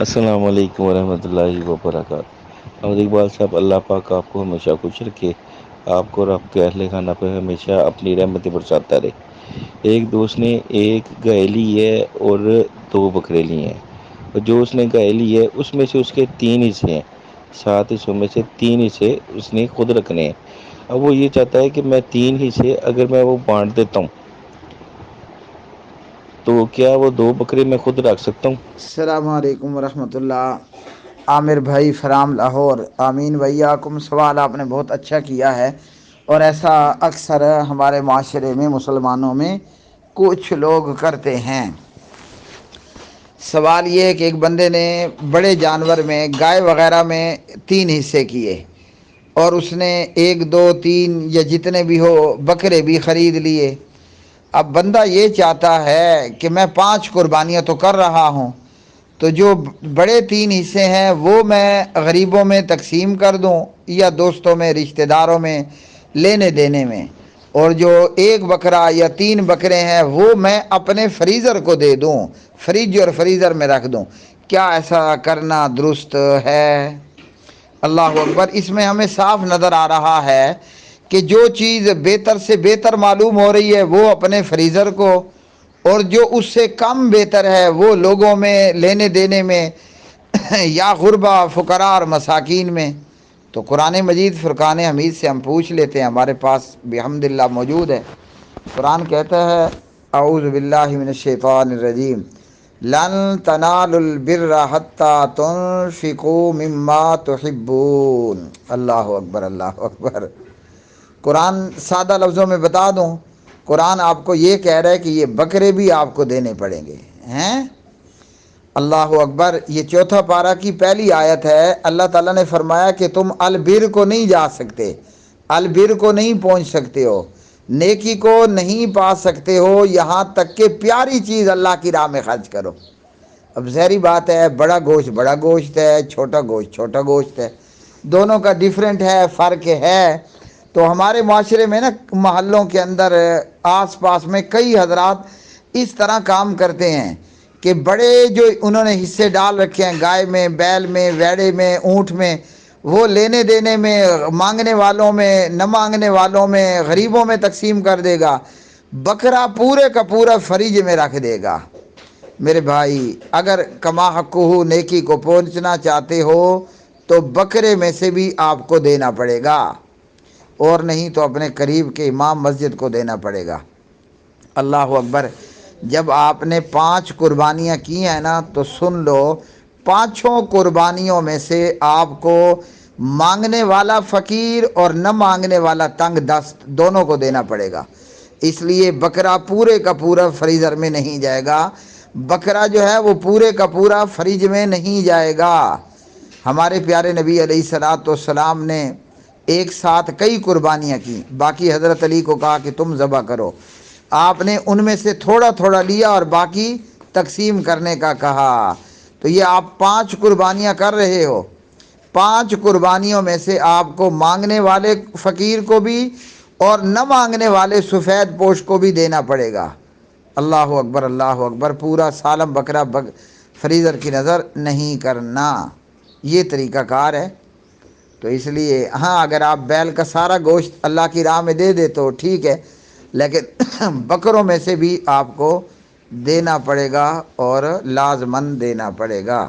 السلام علیکم ورحمۃ اللہ وبرکاتہ۔ حمد اقبال صاحب، اللہ پاک آپ کو ہمیشہ خوش رکھے، آپ کو اور آپ کے اہل خانہ پہ ہمیشہ اپنی رحمت برساتا رہے۔ ایک دوست نے ایک گائے لی ہے اور دو بکرے لی ہیں، اور جو اس نے گائے لی ہے اس میں سے اس کے تین حصے ہیں، 7 حصوں میں سے 3 حصے اس نے خود رکھنے ہیں۔ اب وہ یہ چاہتا ہے کہ میں 3 حصے اگر میں وہ بانٹ دیتا ہوں تو کیا وہ 2 بکرے میں خود رکھ سکتا ہوں؟ السلام علیکم ورحمۃ اللہ۔ عامر بھائی فرام لاہور، آمین بھیاکم۔ سوال آپ نے بہت اچھا کیا ہے، اور ایسا اکثر ہمارے معاشرے میں مسلمانوں میں کچھ لوگ کرتے ہیں۔ سوال یہ ہے کہ ایک بندے نے بڑے جانور میں گائے وغیرہ میں 3 حصے کیے، اور اس نے 1 2 3 یا جتنے بھی ہو بکرے بھی خرید لیے۔ اب بندہ یہ چاہتا ہے کہ میں 5 قربانیاں تو کر رہا ہوں، تو جو بڑے 3 حصے ہیں وہ میں غریبوں میں تقسیم کر دوں، یا دوستوں میں، رشتہ داروں میں، لینے دینے میں، اور جو 1 بکرا یا 3 بکرے ہیں وہ میں اپنے فریزر کو دے دوں، فریج اور فریزر میں رکھ دوں۔ کیا ایسا کرنا درست ہے؟ اللہ اکبر۔ اس میں ہمیں صاف نظر آ رہا ہے کہ جو چیز بہتر سے بہتر معلوم ہو رہی ہے وہ اپنے فریزر کو، اور جو اس سے کم بہتر ہے وہ لوگوں میں، لینے دینے میں، یا غربا، فقراء اور مساکین میں۔ تو قرآن مجید فرقان حمید سے ہم پوچھ لیتے ہیں، ہمارے پاس بحمد اللہ موجود ہے۔ قرآن کہتا ہے، اعوذ باللہ من الشیطان الرجیم، لن تنالوا البر حتی تنفقوا مما تحبون۔ اللہ اکبر، اللہ اکبر۔ قرآن سادہ لفظوں میں بتا دوں، قرآن آپ کو یہ کہہ رہا ہے کہ یہ بکرے بھی آپ کو دینے پڑیں گے ہیں۔ اللہ اکبر۔ یہ 4 پارہ کی پہلی آیت ہے۔ اللہ تعالیٰ نے فرمایا کہ تم البر کو نہیں جا سکتے، البر کو نہیں پہنچ سکتے ہو، نیکی کو نہیں پا سکتے ہو، یہاں تک کہ پیاری چیز اللہ کی راہ میں خرچ کرو۔ اب ظاہری بات ہے، بڑا گوشت بڑا گوشت ہے، چھوٹا گوشت چھوٹا گوشت ہے، دونوں کا ڈیفرنٹ ہے، فرق ہے۔ تو ہمارے معاشرے میں نا، محلوں کے اندر، آس پاس میں کئی حضرات اس طرح کام کرتے ہیں کہ بڑے جو انہوں نے حصے ڈال رکھے ہیں، گائے میں، بیل میں، ویڑے میں، اونٹ میں، وہ لینے دینے میں، مانگنے والوں میں، نہ مانگنے والوں میں، غریبوں میں تقسیم کر دے گا، بکرا پورے کا پورا فریج میں رکھ دے گا۔ میرے بھائی، اگر کما حقہ نیکی کو پہنچنا چاہتے ہو تو بکرے میں سے بھی آپ کو دینا پڑے گا، اور نہیں تو اپنے قریب کے امام مسجد کو دینا پڑے گا۔ اللہ اکبر۔ جب آپ نے 5 قربانیاں کی ہیں نا تو سن لو، 5 قربانیوں میں سے آپ کو مانگنے والا فقیر اور نہ مانگنے والا تنگ دست دونوں کو دینا پڑے گا۔ اس لیے بکرا پورے کا پورا فریزر میں نہیں جائے گا، بکرا جو ہے وہ پورے کا پورا فریج میں نہیں جائے گا۔ ہمارے پیارے نبی علیہ الصلوۃ والسلام نے ایک ساتھ کئی قربانیاں کی، باقی حضرت علی کو کہا کہ تم ذبح کرو، آپ نے ان میں سے تھوڑا تھوڑا لیا اور باقی تقسیم کرنے کا کہا۔ تو یہ آپ 5 قربانیاں کر رہے ہو، 5 قربانیوں میں سے آپ کو مانگنے والے فقیر کو بھی اور نہ مانگنے والے سفید پوش کو بھی دینا پڑے گا۔ اللہ اکبر، اللہ اکبر۔ پورا سالم بکرا فریزر کی نظر نہیں کرنا، یہ طریقہ کار ہے۔ تو اس لیے ہاں، اگر آپ بیل کا سارا گوشت اللہ کی راہ میں دے دے تو ٹھیک ہے، لیکن بکروں میں سے بھی آپ کو دینا پڑے گا، اور لازماً دینا پڑے گا۔